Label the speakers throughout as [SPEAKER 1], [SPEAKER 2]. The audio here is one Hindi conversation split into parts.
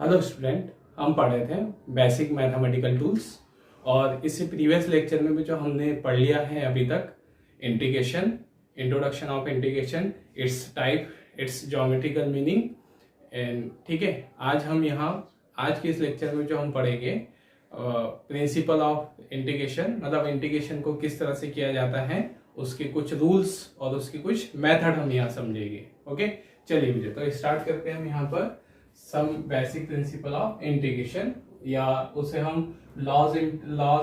[SPEAKER 1] हेलो स्टूडेंट, हम पढ़ रहे थे बेसिक मैथमेटिकल टूल्स और इससे प्रीवियस लेक्चर में भी जो हमने पढ़ लिया है अभी तक integration, introduction of integration, it's type, it's geometrical meaning and ठीक है। आज के इस लेक्चर में जो हम पढ़ेंगे प्रिंसिपल ऑफ इंटीग्रेशन, मतलब इंटीग्रेशन को किस तरह से किया जाता है, उसके कुछ रूल्स और उसकी कुछ मेथड हम यहाँ समझेंगे। ओके, चलिए मुझे तो स्टार्ट करते हैं हम यहाँ पर some basic principle of integration, या उसे हम लॉज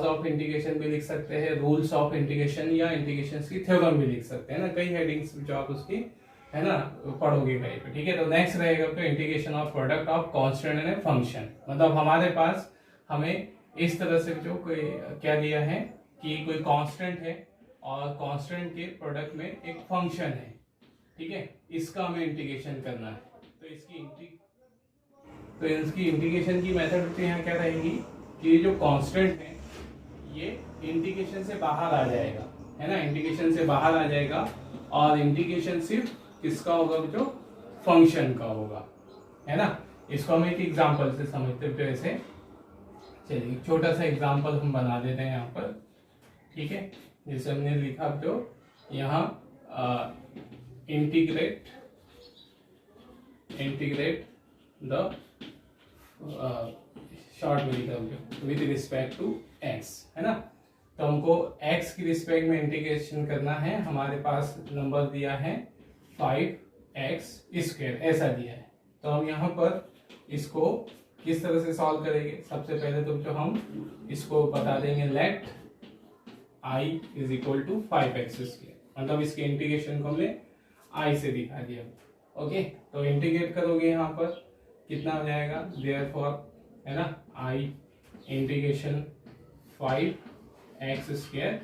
[SPEAKER 1] ऑफ इंटीग्रेशन भी लिख सकते हैं, रूल्स ऑफ इंटीग्रेशन या इंटीग्रेशन की थ्योरम भी लिख सकते हैं ना, कई हेडिंग्स जो आप उसकी है ना पढ़ोगे कहीं पे। ठीक है, तो नेक्स्ट रहेगा तो integration of product of constant and function. मतलब हमारे पास हमें इस तरह से जो कोई क्या दिया है कि कोई कांस्टेंट है और कांस्टेंट के प्रोडक्ट में एक फंक्शन है, ठीक है, इसका हमें इंटीग्रेशन करना है। तो इसकी इंटीग्रेशन की मेथड यहाँ क्या रहेगी कि जो कांस्टेंट है ये इंटीग्रेशन से बाहर आ जाएगा, है ना, इंटीग्रेशन से बाहर आ जाएगा और इंटीग्रेशन सिर्फ किसका होगा, जो फंक्शन का होगा, है ना। इसको हम एक एग्जांपल से समझते हैं। ऐसे चलिए एक छोटा सा एग्जांपल हम बना देते हैं यहाँ पर, ठीक है। जैसे हमने लिखा जो यहाँ इंटीग्रेट द शॉर्ट में लिखा विद रिस्पेक्ट टू x, है ना। तो हमको x की रिस्पेक्ट में इंटीग्रेशन करना है। हमारे पास नंबर दिया है 5x², ऐसा दिया है। तो हम यहाँ पर इसको किस तरह से सॉल्व करेंगे, सबसे पहले तो जो हम इसको बता देंगे लेट i = 5x², मतलब इसके इंटीग्रेशन को हमने i से दिखा दिया। ओके, तो इंटीग्रेट करोगे यहाँ पर कितना हो जाएगा, देयरफॉर, है ना, i इंटीग्रेशन 5x²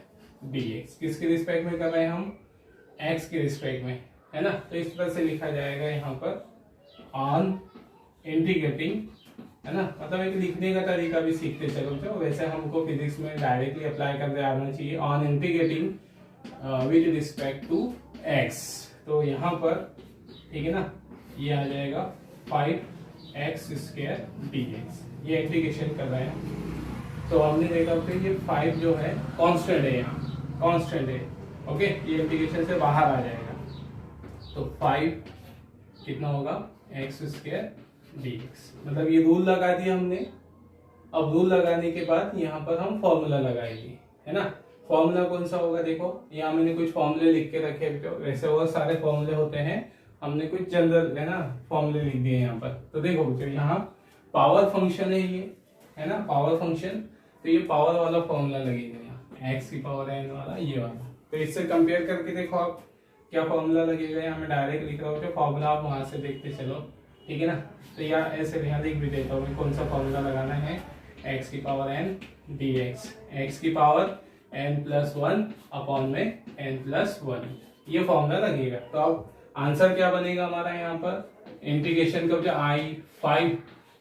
[SPEAKER 1] dx। किसके रिस्पेक्ट में कर रहे हैं हम, x के रिस्पेक्ट में, है ना। तो इस तरह से लिखा जाएगा यहाँ पर ऑन इंटीग्रेटिंग, है ना, मतलब एक लिखने का तरीका भी सीखते चलो। तो वैसे हमको फिजिक्स में डायरेक्टली अप्लाई करते आना चाहिए। On integrating with respect to x, तो यहाँ पर ठीक है ना, ये आ जाएगा 5x² dx, ये इंटीग्रेशन कर रहे हैं। तो हमने देखा कि ये 5 जो है कांस्टेंट है, यहाँ कांस्टेंट है। ओके, ये इंटीग्रेशन से बाहर आ जाएगा। तो 5 कितना होगा, x² dx, मतलब ये रूल लगा दिया हमने। अब रूल लगाने के बाद यहाँ पर हम फॉर्मूला लगाएंगे, है ना। फॉर्मूला कौन सा होगा, देखो यहाँ मैंने कुछ फॉर्मूले लिख के रखे हैं। वैसे और सारे फॉर्मूले होते हैं, हमने कुछ जनरल, है ना, फॉर्मूले लिख दिए यहाँ पर। तो देखो बच्चों, यहाँ पावर फंक्शन है ये, है ना, पावर फंक्शन। तो ये पावर वाला फॉर्मूला लगेगा यहाँ, x की पावर n वाला, ये वाला। तो इससे कंपेयर करके देखो आप क्या फॉर्मूला लगेगा। यहाँ मैं डायरेक्ट लिख रहा हूँ, फॉर्मूला आप वहां से देखते चलो, ठीक है ना। तो यहाँ ऐसे यहाँ लिख भी देता हूँ कौन सा फॉर्मूला लगाना है, x की पावर n dx, x की पावर n+1 अपॉन में n+1, ये फॉर्मूला लगेगा। तो अब आंसर क्या बनेगा हमारा यहाँ पर, इंटीग्रेशन का जो i5,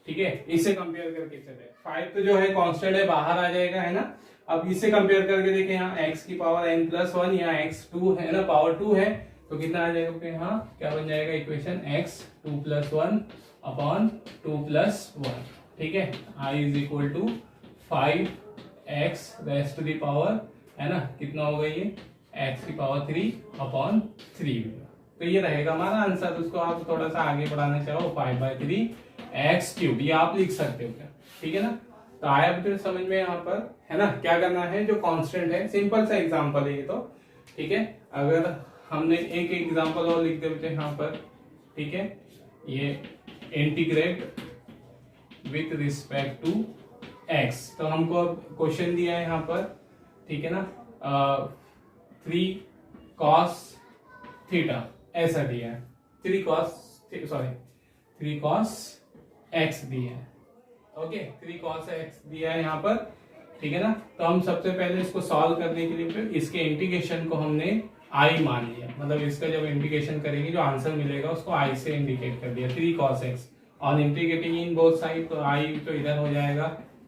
[SPEAKER 1] ठीक है, इससे कंपेयर करके चले। 5 तो जो है कांस्टेंट है, बाहर आ जाएगा, है ना। अब इससे कंपेयर करके देखें, यहाँ x की पावर n+1, यहाँ x2 है ना, पावर 2 है, तो कितना आ जाएगा, यहाँ क्या बन जाएगा इक्वेशन, x2+1 अपॉन 2+1, ठीक है। i = 5x raise to the power, है ना, कितना होगा ये, x की पावर 3 अपॉन 3। तो ये रहेगा हमारा आंसर। उसको आप थोड़ा सा आगे बढ़ाना चाहो, 5/3x³, ये आप लिख सकते हो क्या, ठीक है ना। तो आया फिर समझ में यहाँ पर, है ना, क्या करना है, जो कांस्टेंट है, सिंपल सा एग्जांपल है ये तो, ठीक है। अगर हमने एक एग्जांपल और लिख दे यहाँ पर, ठीक है, ये integrate with respect to x। तो हमको क्वेश्चन दिया है यहाँ पर, ठीक है ना, 3 cos थीटा ऐसा दिया है, 3 cos x दिया है। ओके, 3 cos x दिया है यहाँ पर, ठीक है ना। तो हम सबसे पहले इसको सॉल्व करने के लिए फिर इसके इंटीग्रेशन को हमने i मान लिया, मतलब इसका जब इंटीग्रेशन करेंगे जो आंसर मिलेगा उसको i से इंडिकेट कर दिया, 3 cos x और इंटीग्रेटिंग इन बोथ साइड, तो i तो इधर हो जाएगा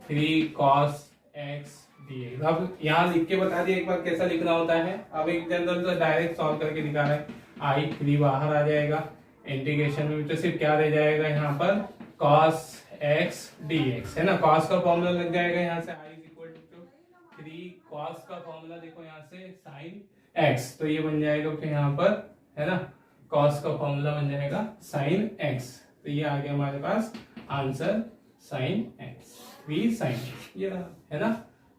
[SPEAKER 1] 3 cos x dx। अब यहाँ लिख के बता दिया एक बार कैसा लिखना होता है। अब एक जनरल तो डायरेक्ट सॉल्व करके दिखा रहे हैं, i 3 बाहर आ जाएगा, इंटीग्रेशन में तो सिर्फ क्या रह जाएगा यहाँ पर, cos एक्स डी एक्स, है ना। कॉस का फॉर्मूला लग जाएगा यहाँ से, I is equal to 3 cos का फॉर्मूला देखो यहाँ से साइन एक्स, तो ये बन जाएगा फिर यहाँ पर, है ना, कॉस का फॉर्मूला बन जाएगा साइन एक्स, तो ये आ गया हमारे पास answer sine x, v sine x, ये रहा, है ना।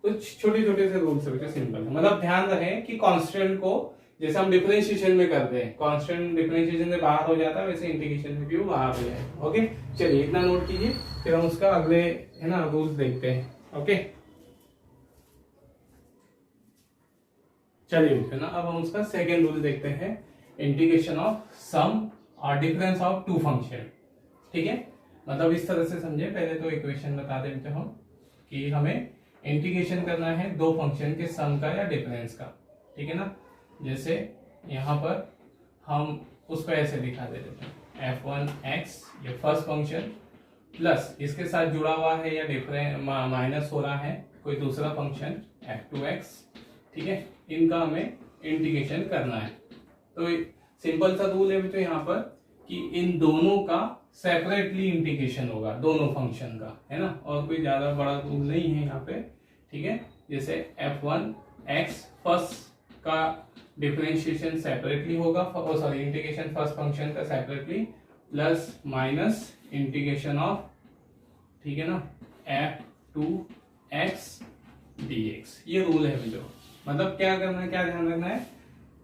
[SPEAKER 1] कुछ छोटे छोटे से रूल्स है, सिंपल है, मतलब ध्यान रहे कि कांस्टेंट को जैसे हम डिफरेंशिएशन में करते हैं, कांस्टेंट डिफरेंशिएशन से बाहर हो जाता है, वैसे इंटीग्रेशन में भी वो बाहर हो जाएगा। ओके, चलिए इतना नोट कीजिए, फिर हम उसका अगले, है ना, रूल्स देखते हैं। ओके, चलिए है ना, अब हम उसका सेकेंड रूल देखते हैं, इंटीग्रेशन ऑफ सम और डिफरेंस ऑफ टू फंक्शन। ठीक है, मतलब इस तरह से समझे, पहले तो इक्वेशन बता देते हम कि हमें इंटीग्रेशन करना है दो फंक्शन के सम का या डिफरेंस का। ठीक है ना, जैसे यहाँ पर हम उसको ऐसे दिखा देते हैं, f1x ये फर्स्ट फंक्शन प्लस इसके साथ जुड़ा हुआ है या डिफरेंस माइनस हो रहा है कोई दूसरा फंक्शन f2x। ठीक है, इनका हमें इंटीग्रेशन करना है। तो सिंपल सा रूल है तो यहाँ पर कि इन दोनों का सेपरेटली इंटीग्रेशन होगा, दोनों फंक्शन का, है ना, और कोई ज्यादा बड़ा रूल नहीं है यहाँ पे। ठीक है, जैसे f1x फर्स्ट का डिफरेंशिएशन सेपरेटली होगा, सॉरी इंटीग्रेशन फर्स्ट फंक्शन का separately, plus minus integration of, ठीक है ना, f2x dx, ये रूल है जो, मतलब क्या करना है, क्या ध्यान रखना है,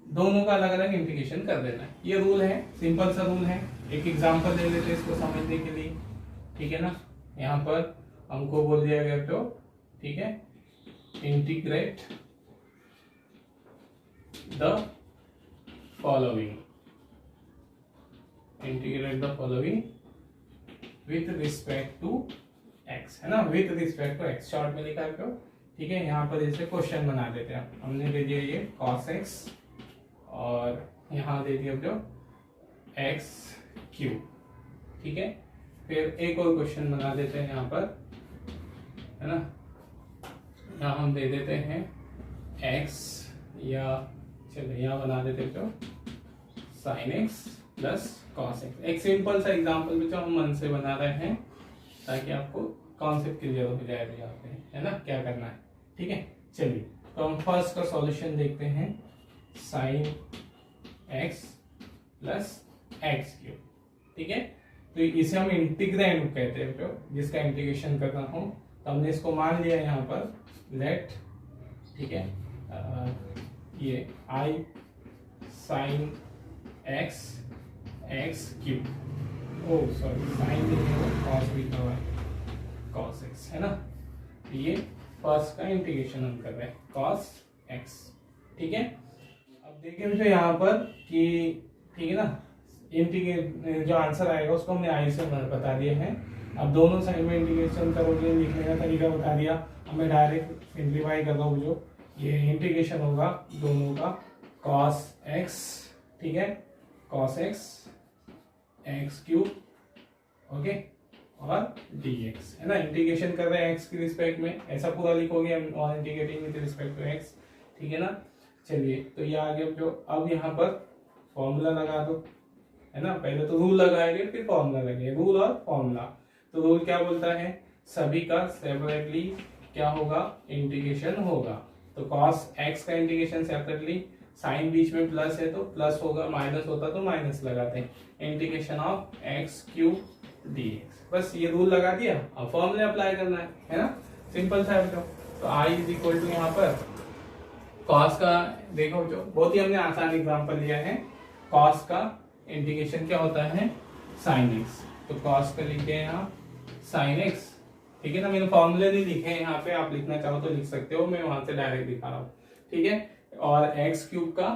[SPEAKER 1] दोनों का अलग अलग इंटीग्रेशन कर देना है, ये रूल है, सिंपल सा रूल है। एक एग्जांपल ले लेते हैं इसको समझने के लिए। ठीक है ना, यहाँ पर हमको बोल दिया गया तो, ठीक है, integrate the following, integrate the following with respect to x, है ना, with respect to x, short में लिखा है तो। ठीक है, यहाँ पर जैसे क्वेश्चन बना देते हैं, हमने दे दिया ये cos x और यहाँ दे दिया जो x क्यूब। ठीक है, फिर एक और क्वेश्चन बना देते हैं यहाँ पर, है ना, यहाँ हम दे देते हैं x, या चलिए यहाँ बना देते हैं जो sin x plus cos x। एक सिंपल सा एग्जांपल जो हम मन से बना रहे हैं ताकि आपको कॉन्सेप्ट क्लियर हो जाए यहाँ पे, है ना, क्या करना है। ठीक है, चलिए तो हम फर्स्ट का सॉल्यूशन देखते हैं, sin x plus x cube. ठीक है, तो इसे हम इंटीग्रैंड कहते हैं, तो जिसका इंटीग्रेशन करना हो, तो हमने इसको मान लिया यहाँ पर लेट, ठीक है, ये i sin x x cube, oh sorry sine cos भी हुआ है, cos x, है ना, ये फर्स्ट का इंटीग्रेशन हम कर रहे हैं cos x। ठीक है, अब देखिए मुझे यहाँ पर कि, ठीक है ना, इंटीग्रेट जो आंसर आएगा उसको हमने आई से बता दिया है। अब दोनों साइड में इंटीग्रेशन करोगे, लिखने का तरीका बता दिया, अब मैं डायरेक्ट सिंप्लीफाई कर रहा हूँ, जो ये इंटीग्रेशन होगा दोनों का cos x, ठीक है, cos x x cube, okay, और dx, है ना, इंटीग्रेशन कर रहे हैं x की रिस्पेक्ट में, ऐसा पूरा लिखोगे हम, और integrating with respect to x। ठीक है ना, चलिए तो ये आ गया जो, अब यहाँ पर फॉर्मूला लगा दो, है ना, पहले तो रूल लगाएंगे फिर फॉर्मूला लगेगा, रूल और फॉर्मूला। तो रूल क्या बोलता है, सभी का सेपरेटली क्या होगा, इंटीग्रेशन होगा। तो cos x का इंटीग्रेशन सेपरेटली, साइन बीच में प्लस है तो प्लस होगा, माइनस होता तो माइनस लगाते हैं, integration of x cube dx, बस ये रूल लगा दिया, अब फॉर्मूले अप्लाई करना है ना, सिंपल सा है। तो i इज इक्वल टू यहाँ पर cos का, देखो जो बहुत ही हमने आसान एग्जांपल लिया है, cos का इंटीग्रेशन क्या होता है, sin x, तो cos का लिखे हैं यहाँ sin x। ठीक है ना, मैंने फॉर्मूले नहीं लिखे हैं यहाँ पे, आप लिखना चाहो तो लिख सकते हो, मैं वहां से डायरेक्ट दिखा रहा हूँ। ठीक है, और x क्यूब का,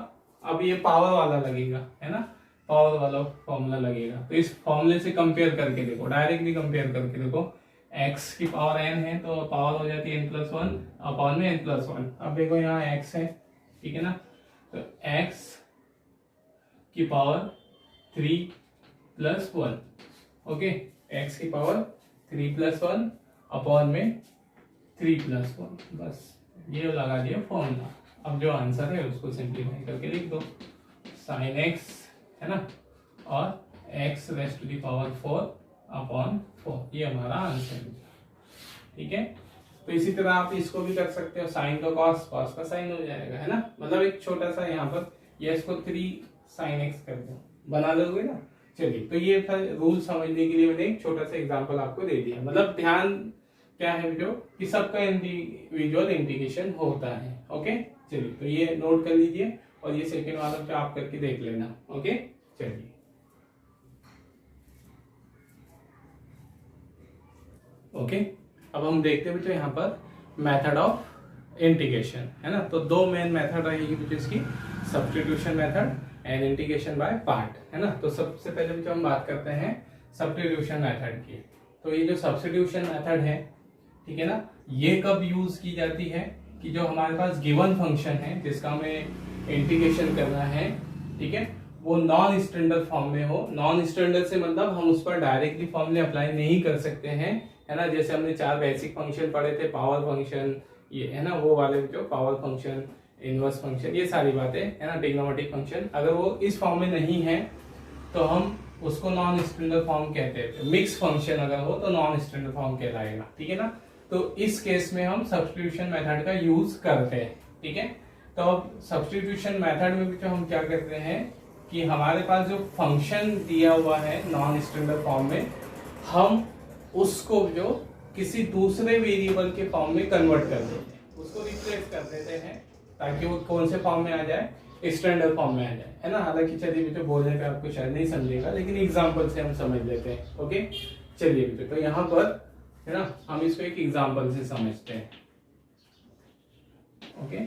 [SPEAKER 1] अब ये पावर वाला लगेगा, है ना, पावर वाला फॉर्मूला लगेगा, तो इस फॉर्मूले से कंपेयर करके देखो, डायरेक्टली कंपेयर करके देखो, x की पावर n है तो पावर हो जाती है n+1 अपॉन में n+1। अब देखो यहाँ x है, ठीक है ना, तो x की पावर 3+1, ओके, x की पावर 3+1 अपॉन में 3+1, बस ये लगा दिया फॉर्मूला। अब जो आंसर है उसको सिंप्लीफाई करके लिख दो, sin x, है ना, और x raise to the power 4 upon 4, ये हमारा आंसर है। ठीक है, तो इसी तरह आप इसको भी कर सकते हो, साइन का कॉस, कॉस का साइन हो जाएगा, है ना। मतलब एक छोटा सा यहाँ पर ये इसको 3 sin x कर दो, बना लोगे ना। चलिए, तो ये था रूल समझने के लिए मैंने एक छोटा सा एग्जांपल आपको दे दिया। मतलब ध्यान क्या है जो कि सबका इंडिविजुअल इंटीग्रेशन होता है। ओके, चलिए, तो ये नोट कर लीजिए और ये सेकंड वाला पे आप करके देख लेना। ओके, चलिए। ओके, अब हम देखते हैं बच्चों यहाँ पर मेथड ऑफ इंटीग्रेशन, है ना। तो दो मेन मेथड रहेगी बच्चों इसकी, substitution method and integration by part, है ना। तो सबसे पहले बच्चों हम बात करते हैं सब्स्टिट्यूशन मेथड की। तो ये जो सब्स्टिट्यूशन मेथड है, ठीक है ना, ये कब यूज की जाती है कि जो हमारे पास गिवन फंक्शन है जिसका हमें इंटीग्रेशन करना है, ठीक है, वो नॉन स्टैंडर्ड फॉर्म में हो। नॉन स्टैंडर्ड से मतलब हम उस पर डायरेक्टली फॉर्मूले अप्लाई नहीं कर सकते हैं, है ना। जैसे हमने 4 बेसिक फंक्शन पढ़े थे, पावर फंक्शन, ये है ना, वो वाले जो पावर फंक्शन, इनवर्स फंक्शन, ये सारी बातें, है ना, ट्रिग्नोमेट्रिक फंक्शन, अगर वो इस फॉर्म में नहीं है तो हम उसको नॉन स्टैंडर्ड फॉर्म कहते हैं। मिक्स फंक्शन अगर हो तो नॉन स्टैंडर्ड फॉर्म कहलाएगा, ठीक है ना। तो इस केस में हम सब्स्टिट्यूशन मेथड का यूज करते हैं, ठीक है। तो अब सब्स्टिट्यूशन मेथड में भी हम क्या करते हैं कि हमारे पास जो फंक्शन दिया हुआ है नॉन स्टैंडर्ड फॉर्म में, हम उसको जो किसी दूसरे वेरिएबल के फॉर्म में कन्वर्ट कर देते हैं, उसको रिप्लेस कर देते हैं ताकि वो कौन से फॉर्म में आ जाए, स्टैंडर्ड फॉर्म में आ जाए, है ना। हालांकि चलिए बेटे बोलने पे आपको शायद नहीं समझेगा, लेकिन एग्जांपल से हम समझ लेते हैं। ओके, चलिए बेटे, तो यहाँ पर है ना हम इसको एक एग्जांपल से समझते हैं। ओके,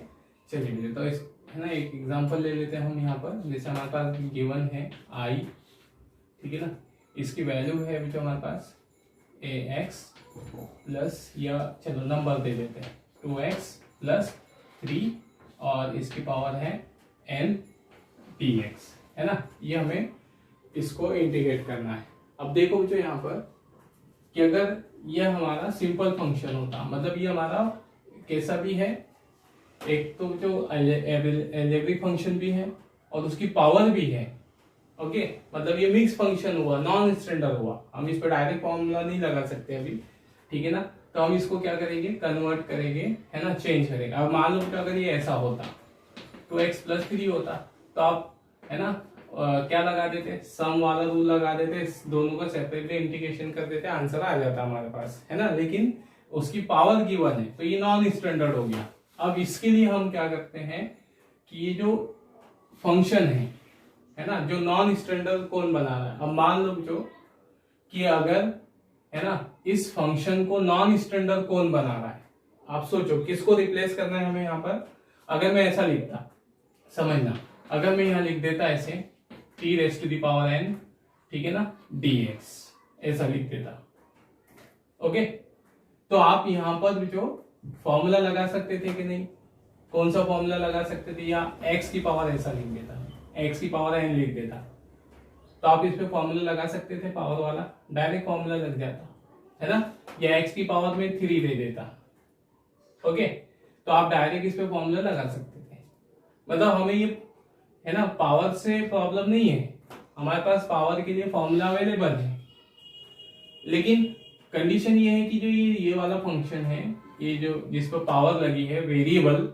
[SPEAKER 1] चलिए बेटे, तो इस है ना एक एग्जांपल ले लेते हैं हम यहाँ पर। जैसे हमारे पास गिवन है i, ठीक है ना, इसकी वैल्यू है बेटे हमारे पास ax प्लस, या चलो नंबर दे देते हैं 2x प्लस 3 और इसकी पावर है n dx, है ना। ये हमें इसको इंटीग्रेट करना है। अब देखो बच्चों यहाँ पर कि अगर यह हमारा सिंपल फंक्शन होता, मतलब ये हमारा कैसा भी है, एक तो जो अलजेब्रिक फंक्शन भी है और उसकी पावर भी है। ओके, मतलब ये मिक्स फंक्शन हुआ, नॉन स्टैंडर्ड हुआ, हम इस पर डायरेक्ट फॉर्मूला नहीं लगा सकते अभी, ठीक है ना। तो हम इसको क्या करेंगे, कन्वर्ट करेंगे, है ना, चेंज करेंगे। अब मान लो कि अगर ये ऐसा होता 2x प्लस 3 होता, तो आप है ना क्या लगा देते, सम वाला रूल लगा देते, दोनों का सेपरेटली इंटीग्रेशन कर देते, आंसर आ जाता हमारे पास, है ना। लेकिन उसकी पावर गिवन है तो ये नॉन स्टैंडर्ड हो गया। अब इसके लिए हम क्या करते हैं कि ये जो फंक्शन है ना, जो नॉन स्टैंडर्ड कौन बना रहा है। अब मान लो जो कि अगर है ना इस फंक्शन को नॉन स्टैंडर्ड कौन बना रहा है, आप सोचो किसको रिप्लेस करना है हमें यहाँ पर। अगर मैं ऐसा लिखता, समझना, अगर मैं यहाँ लिख देता ऐसे t⁻n, ठीक है ना, dx, ऐसा लिख देता, ओके, तो आप यहाँ पर जो फॉर्मूला लगा सकते थे कि नहीं, कौन सा फॉर्मूला लगा सकते थे, या x की पावर ऐसा लिख देता, x की पावर n लिख देता, तो आप इस पे फॉर्मूला लगा सकते थे, पावर वाला डायरेक्ट फॉर्मूला लग जाता, है ना। या x की पावर में 3 दे देता, ओके, तो आप डायरेक्ट इस पे फॉर्मूला लगा सकते थे। मतलब हमें ये है ना पावर से प्रॉब्लम नहीं है, हमारे पास पावर के लिए फॉर्मूला अवेलेबल है। लेकिन कंडीशन ये है कि जो ये वाला फंक्शन है, ये जो जिस पर पावर लगी है वेरिएबल,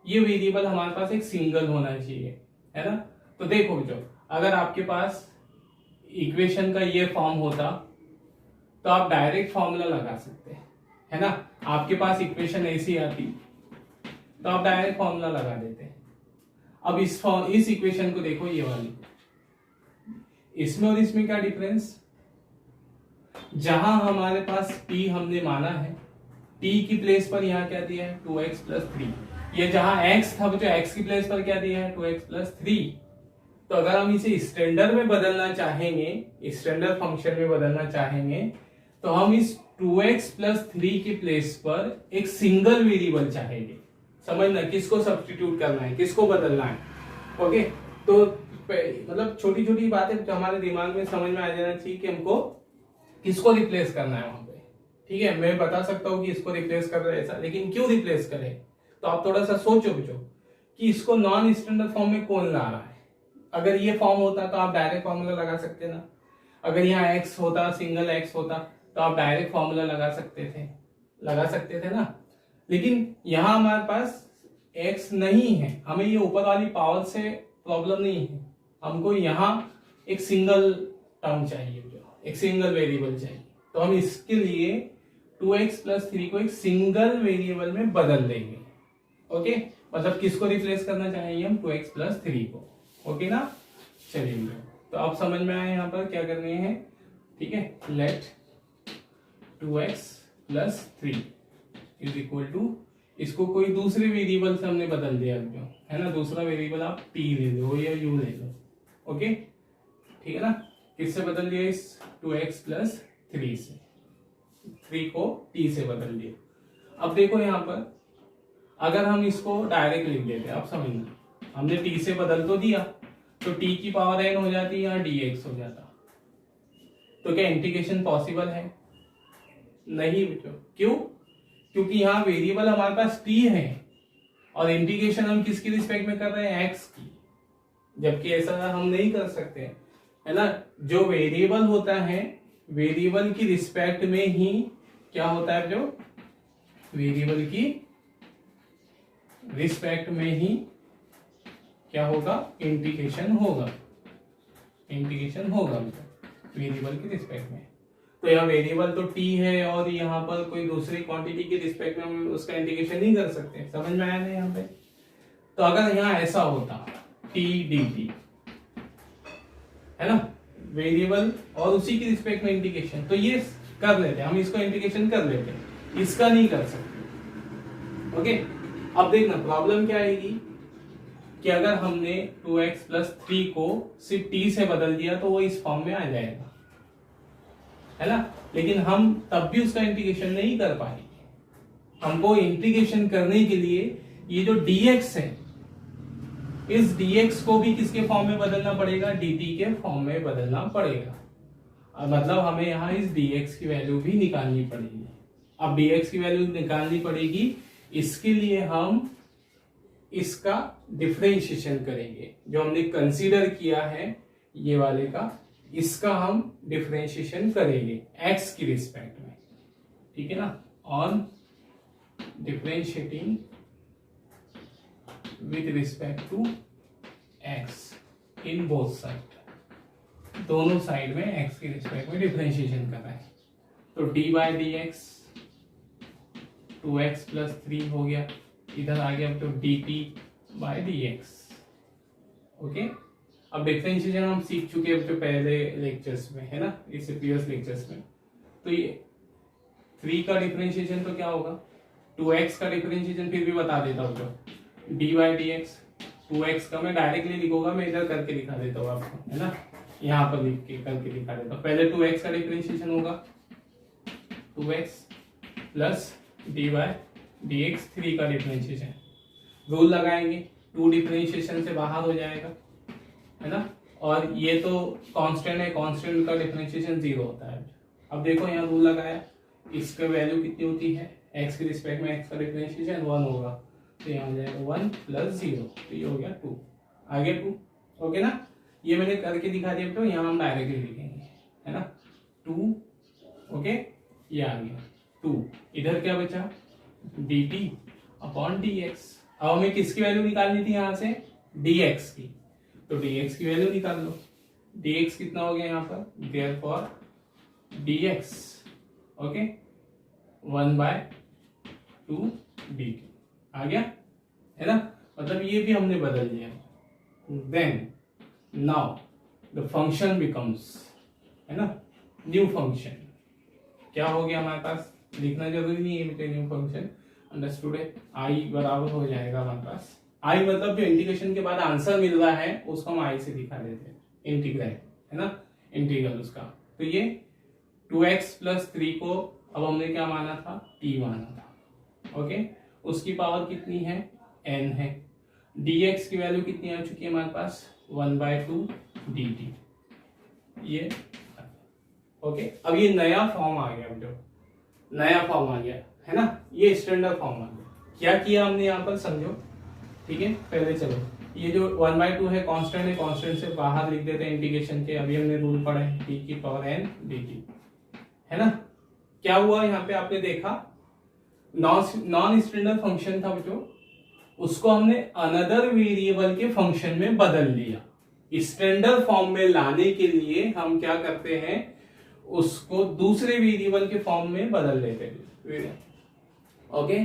[SPEAKER 1] ये वेरिएबल हमारे पास एक सिंगल होना चाहिए, है ना। तो देखो जो अगर आपके पास इक्वेशन का ये फॉर्म होता तो आप डायरेक्ट फॉर्मूला लगा सकते हैं, है ना। आपके पास इक्वेशन ऐसी आती तो आप डायरेक्ट फॉर्मूला लगा देते हैं। अब इस इक्वेशन को देखो, ये वाली, इसमें और इसमें क्या डिफरेंस, जहां हमारे पास p हमने माना है, t की प्लेस पर यहाँ क्या दिया है 2x प्लस 3, ये जहां x था जो x की प्लेस पर क्या दिया है 2x प्लस 3। तो अगर हम इसे स्टैंडर्ड में बदलना चाहेंगे, स्टैंडर्ड फंक्शन में बदलना चाहेंगे, तो हम इस 2x प्लस 3 की प्लेस पर एक सिंगल वेरिएबल चाहेंगे। समझना किसको सब्स्टिट्यूट करना है, किसको बदलना है, ओके। तो मतलब छोटी छोटी बातें जो हमारे दिमाग में समझ में आ जाना चाहिए कि हमको किसको रिप्लेस करना है वहां पे, ठीक है। मैं बता सकता हूँ कि इसको रिप्लेस कर रहे ऐसा, लेकिन क्यों रिप्लेस करें, तो आप थोड़ा सा सोचो बच्चों कि इसको नॉन स्टैंडर्ड फॉर्म में कौन ला रहा है। अगर ये फॉर्म होता तो आप डायरेक्ट फॉर्मूला लगा सकते ना। अगर यहाँ x होता, सिंगल x होता, तो आप डायरेक्ट फॉर्मूला लगा सकते थे ना। लेकिन यहाँ हमारे पास x नहीं है, हमें ये ऊपर वाली पावर से प्रॉब्लम नहीं है, हमको यहाँ एक सिंगल टर्म चाहिए, एक सिंगल वेरिएबल चाहिए। तो हम इसके लिए 2x प्लस 3 को एक सिंगल वेरिएबल में बदल देंगे। ओके, मतलब किसको रिप्लेस करना चाहेंगे हम? 2x प्लस 3 को। ओके ना, चलिए तो आप समझ में आए यहाँ पर क्या करने हैं। ठीक है, let 2x plus 3 is equal to, इसको कोई दूसरे वेरिएबल से हमने बदल दिया है ना, दूसरा वेरिएबल आप t ले लो या u ले लो। ओके, ठीक है ना, किससे बदल दिया? इस 2x प्लस 3 से, 3 को t से बदल दिया। अब देखो यहाँ पर अगर हम इसको डायरेक्ट लिख देते, आप समझना, हमने t से बदल तो दिया, तो t की पावर n हो जाती है, यहाँ dx हो जाता। तो क्या इंटीग्रेशन पॉसिबल है? नहीं बेटो, क्यों? क्योंकि यहाँ वेरिएबल हमारे पास t है और इंटीग्रेशन हम किसकी रिस्पेक्ट में कर रहे हैं? x की, जबकि ऐसा हम नहीं कर सकते, है ना। जो वेरिएबल होता है, वेरिएबल की रिस्पेक्ट में ही क्या होता है? जो वेरिएबल की रिस्पेक्ट में ही क्या होगा? इंटीग्रेशन होगा, इंटीग्रेशन होगा वेरिएबल की रिस्पेक्ट में। तो यहाँ वेरिएबल तो t है और यहाँ पर कोई दूसरी क्वांटिटी की रिस्पेक्ट में हम उसका इंटीग्रेशन नहीं कर सकते। समझ में आया ना यहाँ पे? तो अगर यहाँ ऐसा होता t dt, है ना, वेरिएबल और उसी की रिस्पेक्ट में इंटीग्रेशन, तो ये कर लेते, हम इसको इंटीग्रेशन कर लेते, इसका नहीं कर सकते। ओके, अब देखना प्रॉब्लम क्या आएगी कि अगर हमने 2x प्लस 3 को सिर्फ t से बदल दिया तो वो इस फॉर्म में आ जाएगा, है ना। लेकिन हम तब भी उसका इंटीग्रेशन नहीं कर पाएंगे। हमको इंटीग्रेशन करने के लिए ये जो dx है, इस dx को भी किसके फॉर्म में बदलना पड़ेगा? dt के फॉर्म में बदलना पड़ेगा। मतलब हमें यहाँ इस dx की वैल्यू भी निकालनी पड़ेगी। अब dx की वैल्यू निकालनी पड़ेगी, इसके लिए हम इसका डिफरेंशिएशन करेंगे, जो हमने कंसीडर किया है ये वाले का, इसका हम डिफरेंशिएशन करेंगे x की रिस्पेक्ट में। ठीक है ना, on differentiating with respect to x in both side, दोनों साइड में x की रिस्पेक्ट में डिफरेंशिएशन कर रहे हैं। तो d by d x 2x plus 3 हो गया, इधर आ गया तो dt by d x. Okay, अब डिफरेंशिएशन हम सीख चुके हैं जो पहले लेक्चर्स में, है ना, इससे प्रीवियस लेक्चर्स में। तो ये 3 का डिफरेंशिएशन तो क्या होगा? 2x का डिफरेंशिएशन फिर भी बता देता हूँ, जो D by D x, 2x का मैं डायरेक्टली लिखूंगा, मैं इधर करके दिखा देता हूँ आपको, है ना, यहाँ पर लिख के करके दिखा देता हूँ। पहले 2x का डिफरेंशिएशन होगा 2x plus d by d x, 3 का डिफरेंशिएशन, रूल लगाएंगे, 2 डिफरेंशिएशन से बाहर हो जाएगा, है ना। और ये तो कांस्टेंट है, कांस्टेंट का डिफरेंशिएशन 0 होता है। अब देखो यहाँ रूल लगाया, इसका वैल्यू कितनी होती है? x के रिस्पेक्ट में x का डिफरेंशिएशन 1 होगा, तो यहाँ हो जाएगा 1 प्लस 0, तो ये हो गया 2, आगे 2। ओके ना, ये मैंने करके दिखा दिया, तो यहाँ हम डायरेक्टली लिखेंगे, है ना, 2। ओके, ये आ गया 2, इधर क्या बचा? dt upon dx। अब हमें किसकी वैल्यू निकालनी थी यहाँ से? dx की, तो dx की वैल्यू निकाल लो। dx कितना हो गया यहाँ पर? देयरफॉर dx, ओके, 1/2 dt आ गया, है ना। मतलब ये भी हमने बदल दिया। Then now the function becomes, है ना, न्यू फंक्शन। क्या हो गया हमारे पास? लिखना जरूरी नहीं है बेटे, न्यू फंक्शन, अंडरस्टूड है। आई बराबर हो जाएगा हमारे पास, आई मतलब जो इंटीग्रेशन के बाद आंसर मिल रहा है उसको हम आई से दिखा देते हैं, इंटीग्रल, है ना, इंटीग्रल उसका। तो ये 2x प्लस 3 को अब हमने क्या माना था? t माना था। ओके, उसकी पावर कितनी है? n है। dx की वैल्यू कितनी आ चुकी है हमारे पास? 1/2 dt। ये ओके, अब ये नया फॉर्म आ गया, जो नया फॉर्म आ गया, है ना, ये स्टैंडर्ड फॉर्म आ गया। क्या किया हमने यहाँ पर समझो, ठीक है। पहले चलो ये जो 1/2 है कांस्टेंट है, कांस्टेंट से बाहर लिख देते हैं इंटीग्रेशन के। अभी हमने रूल पढ़ा है t की पावर n dt, है ना। क्या हुआ यहाँ पे आपने देखा, नॉन स्टैंडर्ड फंक्शन था जो, उसको हमने अनदर वेरिएबल के फंक्शन में बदल लिया। स्टैंडर्ड फॉर्म में लाने के लिए हम क्या करते हैं, उसको दूसरे वेरिएबल के फॉर्म में बदल लेते हैं। ओके,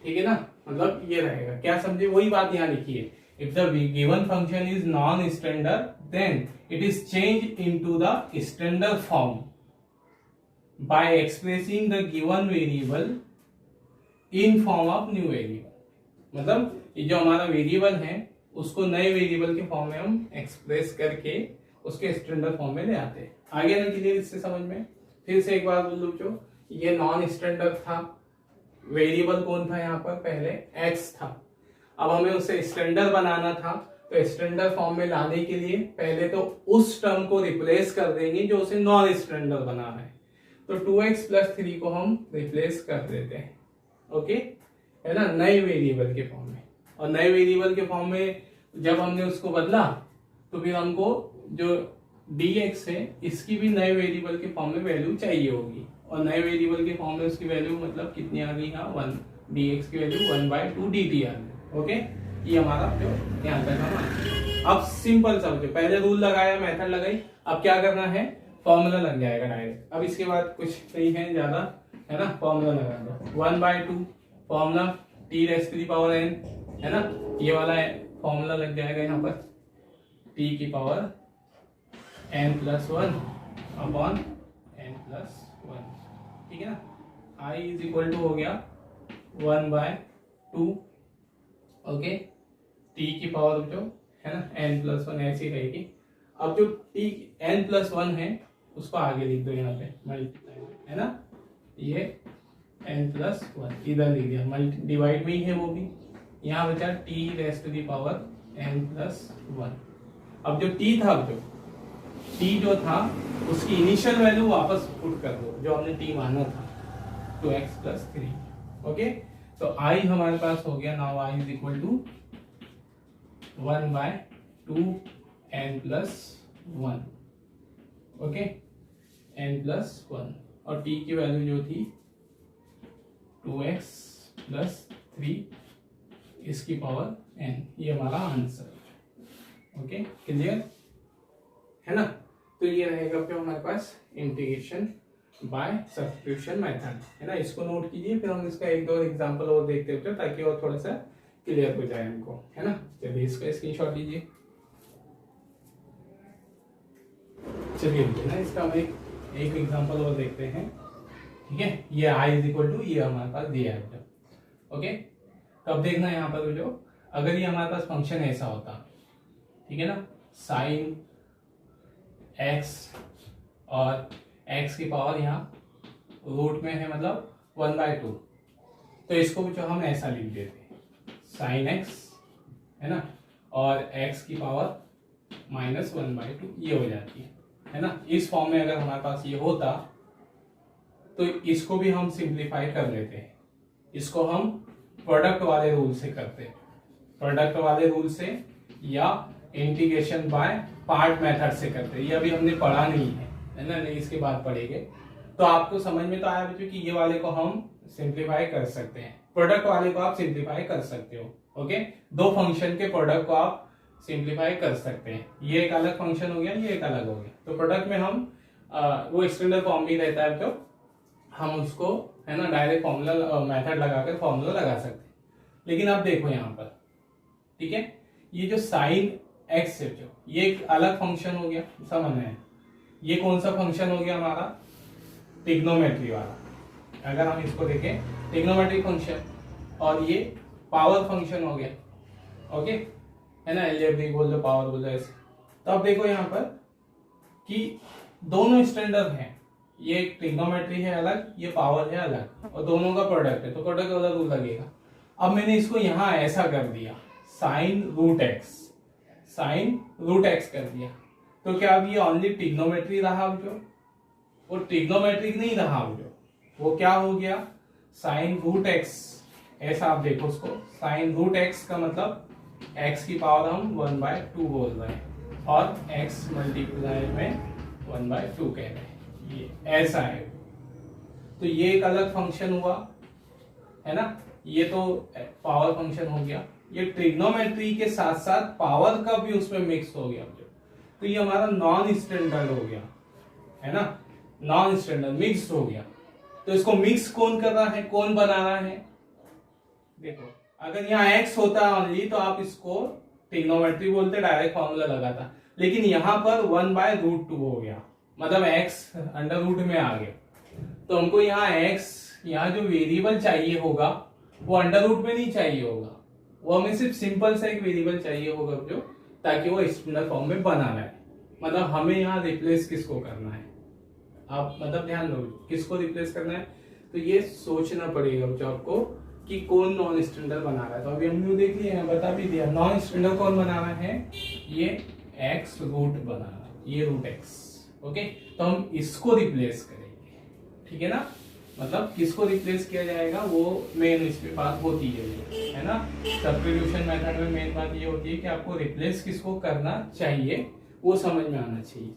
[SPEAKER 1] ठीक है ना, मतलब ये रहेगा। क्या समझे, वही बात यहाँ लिखी है। If the given function is non standard then it is change into the standard form by expressing the given variable in form of new variable. मतलब ये जो हमारा वेरिएबल है उसको नए वेरिएबल के फॉर्म में हम एक्सप्रेस करके उसके स्टैंडर्ड फॉर्म में ले आते हैं। आगे ना क्लियर इससे समझ में। फिर से एक बार बोल दूं, जो ये नॉन स्टैंडर्ड था, वेरिएबल कौन था यहाँ पर, पहले x था। अब हमें उसे स्टैंडर्ड बनाना था, तो स्टैंडर्ड फॉर्म में लाने के लिए पहले तो उस टर्म को रिप्लेस कर देंगे जो उसे नॉन स्टैंडर्ड बनाना है। तो 2x + 3 को हम रिप्लेस कर देते हैं, ओके, है ना, नए वेरिएबल के फॉर्म में। और नए वेरिएबल के फॉर्म में जब हमने उसको बदला तो फिर हमको जो dx है इसकी भी नए वेरिएबल के फॉर्म में वैल्यू चाहिए होगी। और नए वेरिएबल के फॉर्म में उसकी वैल्यू मतलब कितनी आ गई, हाँ 1, dx की वैल्यू 1/2 dt आ गई। ओके, ये हमारा जो ध्यान रखना। अब सिंपल समझो, पहले रूल लगाया, मेथड लगाई, अब क्या करना है, फॉर्मूला लग जाएगा डायरेक्ट। अब इसके बाद कुछ नहीं है ज्यादा, है ना, फॉर्मूला लगा दो। 1/2 फॉर्मूला t⁻n, है ना, ये वाला फॉर्मूला लग जाएगा यहाँ पर, t की पावर n+1 अपॉन n+1, ठीक है ना। i = हो गया 1/2, ओके, t की पावर जो है ना n+1 ऐसी रहेगी। अब जो t n+1 है उसको आगे लिख दो यहाँ पे मल्टीप्लाई, है ना, ये n+1 इधर लिख दिया, मल्टी डिवाइड में ही है वो भी, यहाँ बचा t⁻n+1। अब जो t था, जो था उसकी इनिशियल वैल्यू वापस पुट कर दो जो हमने t माना था, 2x + 3, ओके। तो i हमारे पास हो गया, now i = 1/2 n+1, okay, n+1। और t की वैल्यू जो थी 2x + 3 इसकी पावर n, ये हमारा आंसर, ओके, क्लियर है ना। तो ये रहेगा फिर हमारे पास इंटीग्रेशन बाय सब्स्टिट्यूशन मेथड, है ना। इसको नोट कीजिए, फिर हम इसका एक दो एग्जांपल और देखते हैं ताकि और थोड़ा सा क्लियर हो जाए हमको, है ना। चलिए इसका स्क्रीनशॉट लीजिए। चलिए ना, इसका हम एक एग्जांपल और देखते हैं, ठीक है। ये i = ये हमारे पास दिया है, ओके। तो अब देखना यहाँ पर जो, अगर ये हमारे पास फंक्शन ऐसा होता, ठीक है ना, sin x और x की पावर यहाँ रूट में है, मतलब 1/2, तो इसको जो हम ऐसा लिख देते, sin x, है ना, और x की पावर -1/2, ये हो जाती है ना। इस फॉर्म में अगर हमारे पास ये होता तो इसको भी हम सिंप्लीफाई कर लेते हैं। इसको हम प्रोडक्ट वाले रूल से करते हैं, प्रोडक्ट वाले रूल से या इंटीग्रेशन बाय पार्ट मेथड से करते हैं। ये अभी हमने पढ़ा नहीं है ना, नहीं इसके बाद पढ़ेंगे। तो आपको समझ में तो आया बच्चों कि ये वाले को हम सिंप्लीफाई कर सकते हैं, प्रोडक्ट वाले को आप सिंप्लीफाई कर सकते हो, ओके। दो फंक्शन के प्रोडक्ट को आप सिंप्लीफाई कर सकते हैं, ये एक अलग फंक्शन हो गया, ये एक अलग हो गया। तो प्रोडक्ट में हम वो स्टैंडर्ड फॉर्म भी रहता है, तो हम उसको, है ना, डायरेक्ट फॉर्मूला मेथड लगाकर फॉर्मूला लगा सकते हैं। लेकिन अब देखो यहाँ पर, ठीक है, ये जो sin x है, जो ये एक अलग फंक्शन हो गया, समझ में। ये कौन सा फंक्शन हो गया हमारा, ट्रिग्नोमेट्री वाला। अगर हम इसको देखें, ट्रिग्नोमेट्रिक फंक्शन, और ये पावर फंक्शन हो गया, ओके, है ना, एलजेब्रिक बोल दो, पावर बोल दो, ऐसे। तो अब देखो यहाँ पर कि दोनों स्टैंडर्ड हैं, ये ट्रिग्नोमेट्री है अलग, ये पावर है अलग, और दोनों का प्रोडक्ट है, तो प्रोडक्ट वाला रूल लगेगा। अब मैंने इसको यहाँ ऐसा कर दिया, sin √x कर दिया, तो क्या अब ये ओनली ट्रिग्नोमेट्री रहा, जो वो ट्रिग्नोमेट्रिक नहीं रहा, जो वो क्या हो गया, sin √x। ऐसा आप देखो उसको, sin √x का मतलब x की पावर हम 1/2 बोल रहे हैं और x मल्टीप्लाई में 1/2 कह रहे हैं, ये ऐसा है। तो ये एक अलग फंक्शन हुआ है ना, ये तो पावर फंक्शन हो गया। ये ट्रिग्नोमेट्री के साथ साथ पावर का भी उसमें मिक्स हो गया, तो ये हमारा नॉन स्टैंडर्ड हो गया है ना, नॉन स्टैंडर्ड मिक्स हो गया। तो इसको मिक्स कौन कर रहा है, कौन बना रहा है? देखो अगर यहाँ x होता ओनली तो आप इसको ट्रिग्नोमेट्री बोलते, डायरेक्ट फॉर्मूला लगाता, लेकिन यहाँ पर 1/√2 हो गया, मतलब x अंडर रूट में आ गया। तो हमको यहाँ x, यहाँ जो वेरिएबल चाहिए होगा वो अंडर रूट में नहीं चाहिए होगा, वो हमें सिर्फ सिंपल सा एक वेरिएबल चाहिए होगा जो, ताकि वो स्टैंडर्ड फॉर्म में बनाना है। मतलब हमें यहाँ रिप्लेस किसको करना है, आप मतलब ध्यान दो किसको रिप्लेस करना है, तो ये सोचना पड़ेगा बच्चों आपको कि कौन नॉन स्टैंडर्ड बना रहा है। तो अभी हमने देख लिया है, बता भी दिया नॉन स्टैंडर्ड कौन बना रहा है, ये x रूट बना रहा है, ये रूट x। ओके, तो हम इसको रिप्लेस करेंगे, ठीक है ना, मतलब किसको रिप्लेस किया जाएगा वो मेन इसमें बात होती है ना। सब्स्टिट्यूशन मेथड में मेन बात ये होती है कि आपको रिप्लेस किसको करना चाहिए वो समझ में आना चाहिए,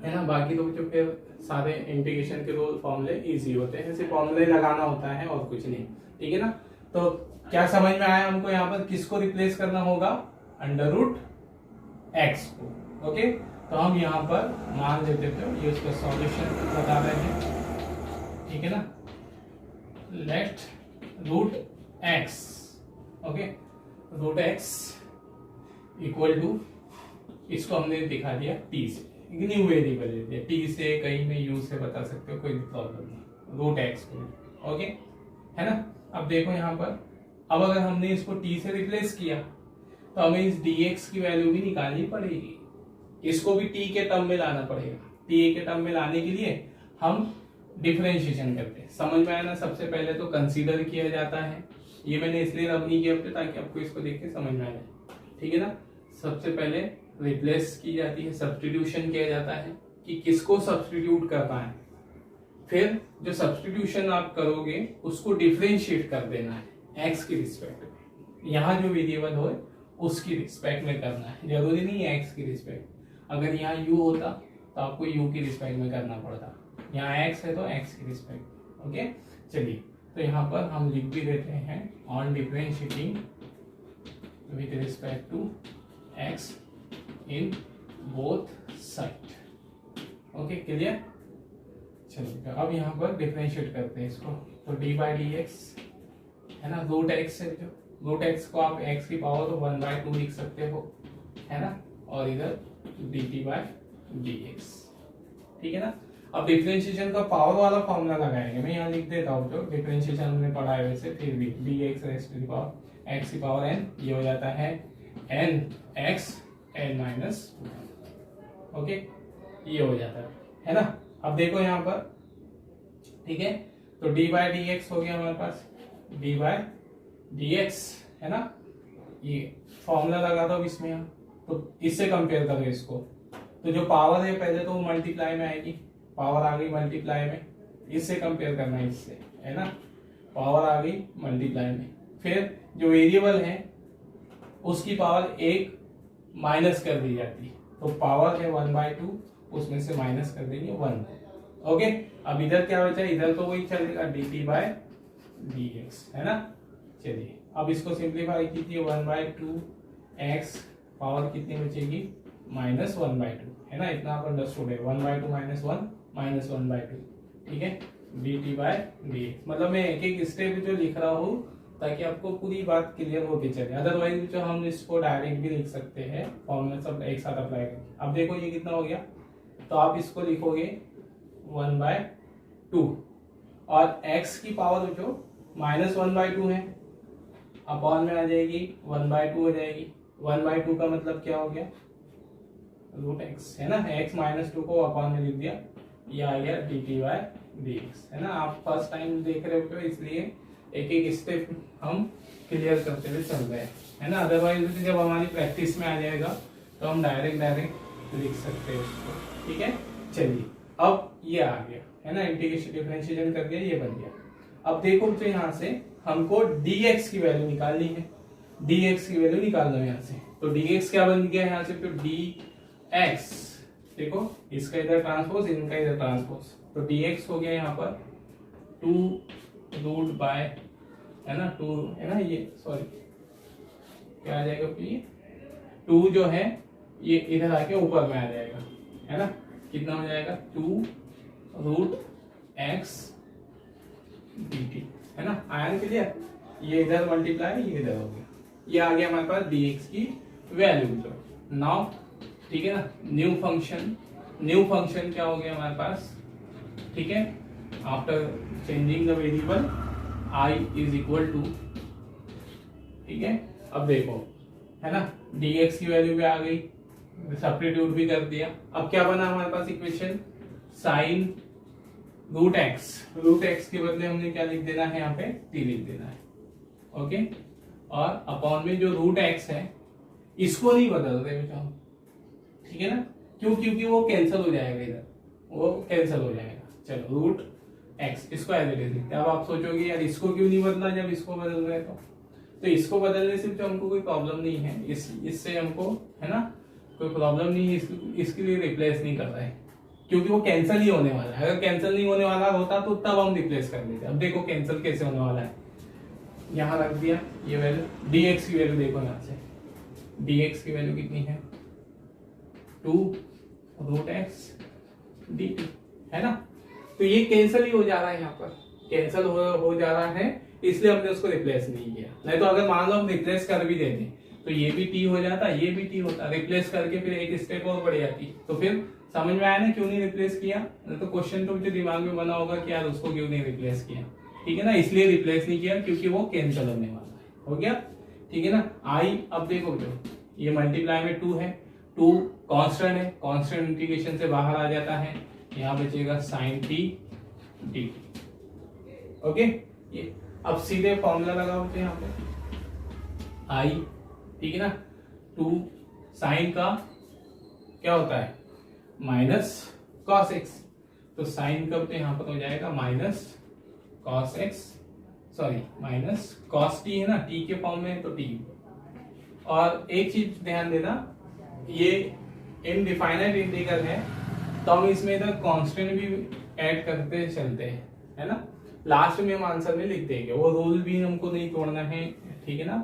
[SPEAKER 1] है ना। बाकी तो जो फिर सारे इंटीग्रेशन के रूल फॉर्मूले इजी होते हैं, सिर्फ फॉर्मूले लगाना होता है और कुछ नहीं, ठीक है ना। तो क्या समझ में आया हमको, यहाँ पर किसको रिप्लेस करना होगा, अंडर रूट एक्स को। ओके, तो हम यहाँ पर मान लेते थे, ये उसका सॉल्यूशन बता रहे हैं, ठीक है ना। Let root x, okay, root x equal to, इसको हमने दिखा दिया टी से, न्यू वेरिएबल ले दिया, टी से कहीं में यू से बता सकते हो, कोई प्रॉब्लम नहीं, रूट एक्स को, ओके, है ना। अब देखो यहाँ पर, अब अगर हमने इसको टी से रिप्लेस किया तो हमें इस dx की वैल्यू भी निकालनी पड़ेगी, इसको भी t के टर्म में लाना पड़ेगा। t के टर्म में लाने के लिए हम डिफरेंशिएशन करते हैं, समझ में आया ना। सबसे पहले तो कंसीडर किया जाता है, ये मैंने इसलिए रब नहीं किया ताकि आपको इसको देख के समझ में आ जाए, ठीक है ना। सबसे पहले रिप्लेस की जाती है, सब्स्टिट्यूशन किया जाता है कि किसको सब्स्टिट्यूट करना है, फिर जो सब्स्टिट्यूशन आप करोगे उसको डिफरेंशिएट कर देना है x की रिस्पेक्ट में, यहाँ जो वेरिएबल हो उसकी रिस्पेक्ट में करना है, जरूरी नहीं है x की रिस्पेक्ट। अगर यहाँ u होता तो आपको u की रिस्पेक्ट में करना पड़ता, यहाँ x है तो x की रिस्पेक्ट। ओके, चलिए, तो यहाँ पर हम लिख भी देते हैं on differentiating with respect to x in both side. Okay, clear. चलिए अब यहाँ पर डिफरेंशिएट करते हैं इसको, तो d/dx है ना, रूट एक्स है, जो रूट एक्स को आप x की पावर तो 1/2 लिख सकते हो, है ना, और इधर dt/dx, ठीक है ना। अब डिफरेंशिएशन का पावर वाला फॉर्मूला लगाएंगे, मैं यहाँ लिख देता हूँ, जो डिफरेंशिएशन हमने पढ़ा है वैसे, फिर भी dx raised to the power x की पावर n, ये हो जाता है nx n माइनस, ओके, ये हो जाता है ना। अब देखो यहाँ पर, ठीक है, तो d/dx हो गया हमारे पास, d/dx है ना, ये फॉर्मूला लगा दो इसमें यहाँ, तो इससे कंपेयर करो इसको, तो जो पावर है पहले तो मल्टीप्लाई में आएगी, पावर आ गई मल्टीप्लाई में, इससे कंपेयर करना है इससे, है ना, पावर आ गई मल्टीप्लाई में, फिर जो वेरिएबल है उसकी पावर एक माइनस कर दी जाती है, तो पावर है 1/2, उसमें से माइनस कर देंगे 1। ओके, अब इधर क्या बचा, इधर तो वही चलेगा dt/dx, है ना। चलिए अब इसको सिंप्लीफाई कीजिए, 1/2 x पावर कितनी बचेगी, -1/2, है ना, इतना आप अंडरस्टूड है, 1/2 -1 -1/2, ठीक है, dt/dx। मतलब मैं एक एक स्टेप जो लिख रहा हूँ ताकि आपको पूरी बात क्लियर होती चले, अदरवाइज जो हम इसको डायरेक्ट भी लिख सकते हैं, फॉर्मूला सब एक साथ अप्लाई करके। अब देखो ये कितना हो गया, तो आप इसको लिखोगे 1/2 और x की पावर जो -1/2 है अपॉन में आ जाएगी 1/2 हो जाएगी, 1/2 का मतलब क्या हो गया, रूट x, है ना, x -2 को अपॉन में लिख दिया, ये आ गया dt/dx, है ना। आप फर्स्ट टाइम देख रहे हो इसलिए एक एक स्टेप हम क्लियर करते हुए चल रहे हैं, है ना, अदरवाइज जब हमारी प्रैक्टिस में आ जाएगा तो हम डायरेक्ट लिख सकते हैं उसको, ठीक है। चलिए अब ये आ गया, है ना, इंटीग्रेशन डिफरेंशिएशन कर दिया, ये बन गया। अब देखो तो यहाँ से हमको dx की वैल्यू निकालनी है, dx की वैल्यू निकाल दो यहाँ से। तो dx क्या बन गया यहाँ से, तो dx देखो इसका इधर ट्रांसपोज, इनका इधर ट्रांसपोज, तो dx हो गया यहाँ पर 2 रूट बाय, है ना 2, है ना ये सॉरी क्या आ जाएगा, ये 2 जो है ये इधर आके ऊपर में आ जाएगा, है ना, कितना हो जाएगा 2 रूट x dt, है ना, आया ना क्लियर। ये इधर मल्टीप्लाई, ये इधर हो गया, ये आ गया हमारे पास dx की वैल्यू। तो नाउ ठीक है ना, न्यू फंक्शन क्या हो गया हमारे पास, ठीक है, after changing the variable i is equal to, ठीक है, अब देखो है ना dx की वैल्यू भी आ गई, सब्स्टिट्यूट भी कर दिया। अब क्या बना हमारे पास इक्वेशन, साइन रूट एक्स के बदले हमने क्या लिख देना है यहाँ पे, t लिख देना है, ओके। और अपॉन में जो रूट एक्स है इसको नहीं बदल रहे बेटा, ठीक है ना, क्यों, क्योंकि वो कैंसिल हो जाएगा, इधर वो कैंसिल हो जाएगा। चलो रूट एक्स इसको एज इट इज लिखते हैं। अब आप सोचोगे यार इसको क्यों नहीं बदला जब इसको बदल रहे, तो इसको बदलने से तो हमको कोई प्रॉब्लम नहीं है, इससे हमको है ना कोई प्रॉब्लम नहीं है, इसके लिए रिप्लेस नहीं कर रहा है, क्योंकि वो कैंसिल ही होने वाला है। अगर कैंसिल नहीं होने वाला होता तो तब हम रिप्लेस कर लेते। अब देखो कैंसिल कैसे होने वाला है, यहाँ रख दिया ये वैल्यू, dx की वैल्यू देखो यहाँ से, dx की वैल्यू कितनी है 2 रूट एक्स dt, है ना, तो ये कैंसिल ही हो जा रहा है, यहाँ पर कैंसिल हो जा रहा है, इसलिए हमने उसको रिप्लेस नहीं किया। नहीं तो अगर मान लो हम रिप्लेस कर भी देते तो ये भी t हो जाता, ये भी t होता, रिप्लेस करके फिर एक स्टेप और बढ़ जाती। तो फिर समझ में आया ना क्यों नहीं रिप्लेस किया, नहीं तो क्वेश्चन तो मुझे दिमाग में बना होगा कि यार उसको क्यों नहीं रिप्लेस किया, ठीक है ना, इसलिए रिप्लेस नहीं किया क्योंकि वो कैंसिल होने वाला है, हो गया, ठीक है ना। आई अब देखो जो ये मल्टीप्लाई में 2 है, 2 कांस्टेंट है, कांस्टेंट इंटीग्रेशन से बाहर आ जाता है, यहाँ बचेगा साइन t dt, ओके। ये अब सीधे फॉर्मूला लगाओ तो यहाँ पे आई, ठीक है ना, 2 साइन का क्या होता है माइनस कॉस एक्स, तो साइन का तो यहाँ पर हो जाएगा minus cos x, sorry minus cos T, है ना, टी के फॉर्म में तो टी। और एक चीज ध्यान देना, ये इनडिफाइनाइट इंटीग्रल है तो हम इसमें इधर कांस्टेंट भी ऐड करते चलते हैं, है ना, लास्ट में हम आंसर में लिख देंगे, वो रूल भी हमको नहीं तोड़ना है, ठीक है ना,